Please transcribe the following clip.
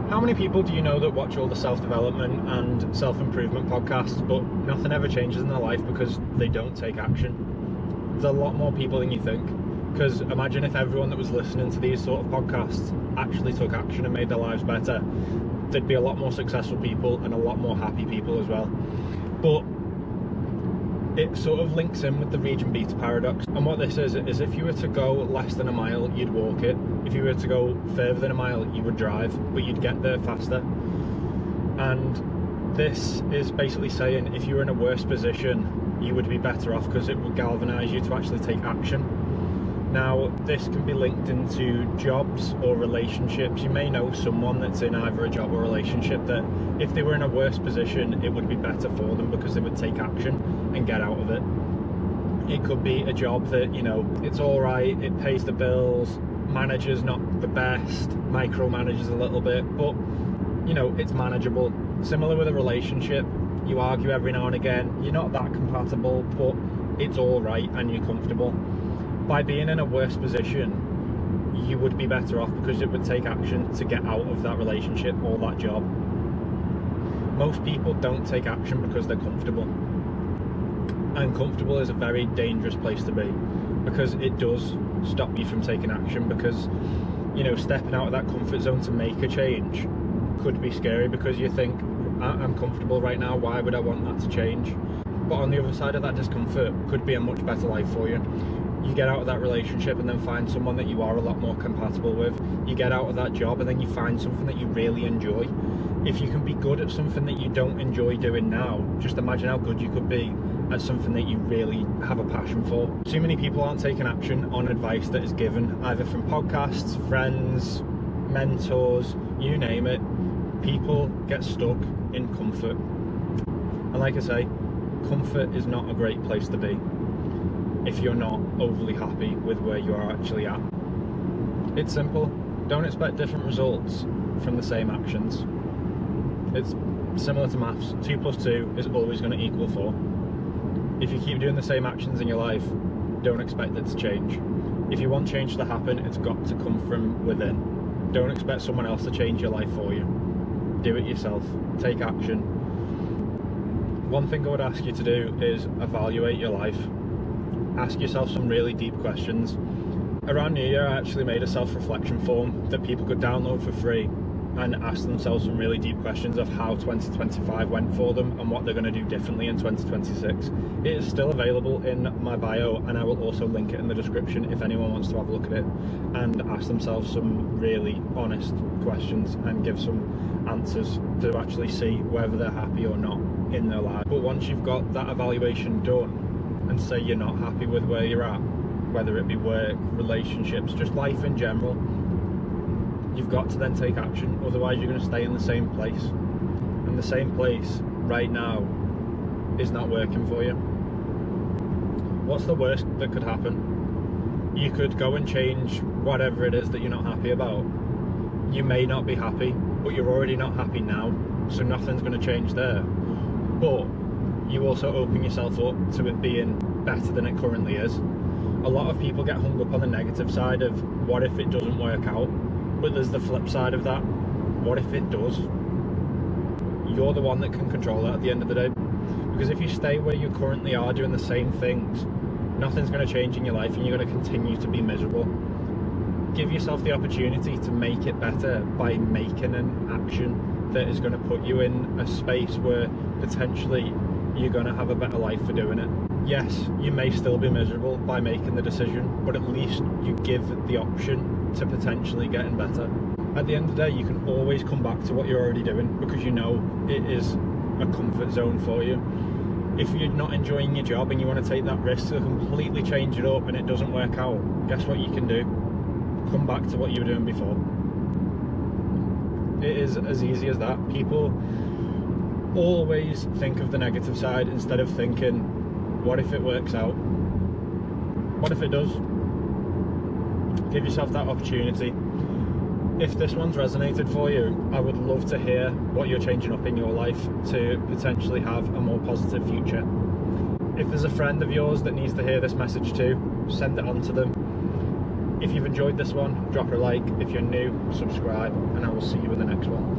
How many people do you know that watch all the self-development and self-improvement podcasts, but nothing ever changes in their life because they don't take action? There's a lot more people than you think. Because imagine if everyone that was listening to these sort of podcasts actually took action and made their lives better. There'd be a lot more successful people and a lot more happy people as well. But it sort of links in with the region beta paradox. And what this is if you were to go less than a mile, you'd walk it. If you were to go further than a mile, you would drive, but you'd get there faster. And this is basically saying if you were in a worse position, you would be better off because it would galvanize you to actually take action. Now, this can be linked into jobs or relationships. You may know someone that's in either a job or relationship that if they were in a worse position, it would be better for them because they would take action and get out of it. It could be a job that, you know, it's all right, it pays the bills, manager's not the best, micromanages a little bit, but, you know, it's manageable. Similar with a relationship, you argue every now and again, you're not that compatible, but it's all right and you're comfortable. By being in a worse position, you would be better off because it would take action to get out of that relationship or that job. Most people don't take action because they're comfortable. And comfortable is a very dangerous place to be because it does stop you from taking action because, you know, stepping out of that comfort zone to make a change could be scary because you think, I'm comfortable right now, why would I want that to change? But on the other side of that discomfort could be a much better life for you. You get out of that relationship and then find someone that you are a lot more compatible with. You get out of that job and then you find something that you really enjoy. If you can be good at something that you don't enjoy doing now, just imagine how good you could be at something that you really have a passion for. Too many people aren't taking action on advice that is given, either from podcasts, friends, mentors, you name it. People get stuck in comfort. And like I say, comfort is not a great place to be if you're not overly happy with where you are actually at. It's simple. Don't expect different results from the same actions. It's similar to maths. 2 plus 2 is always going to equal 4. If you keep doing the same actions in your life, don't expect it to change. If you want change to happen, it's got to come from within. Don't expect someone else to change your life for you. Do it yourself. Take action. One thing I would ask you to do is evaluate your life. Ask yourself some really deep questions. Around New Year, I actually made a self-reflection form that people could download for free and ask themselves some really deep questions of how 2025 went for them and what they're going to do differently in 2026. It is still available in my bio, and I will also link it in the description if anyone wants to have a look at it and ask themselves some really honest questions and give some answers to actually see whether they're happy or not in their life. But once you've got that evaluation done and say you're not happy with where you're at, whether it be work, relationships, just life in general, you've got to then take action, otherwise you're going to stay in the same place. And the same place right now is not working for you. What's the worst that could happen? You could go and change whatever it is that you're not happy about. You may not be happy, but you're already not happy now, so nothing's going to change there. But you also open yourself up to it being better than it currently is. A lot of people get hung up on the negative side of what if it doesn't work out, but there's the flip side of that. What if it does? You're the one that can control that at the end of the day. Because if you stay where you currently are doing the same things, nothing's going to change in your life and you're going to continue to be miserable. Give yourself the opportunity to make it better by making an action that is going to put you in a space where potentially you're going to have a better life for doing it. Yes, you may still be miserable by making the decision, but at least you give the option to potentially getting better. At the end of the day, you can always come back to what you're already doing because you know it is a comfort zone for you. If you're not enjoying your job and you want to take that risk to completely change it up and it doesn't work out, guess what you can do? Come back to what you were doing before. It is as easy as that. People always think of the negative side instead of thinking, what if it works out? What if it does? Give yourself that opportunity. If this one's resonated for you, I would love to hear what you're changing up in your life to potentially have a more positive future. If there's a friend of yours that needs to hear this message too, send it on to them. If you've enjoyed this one, drop a like. If you're new, subscribe, and I will see you in the next one.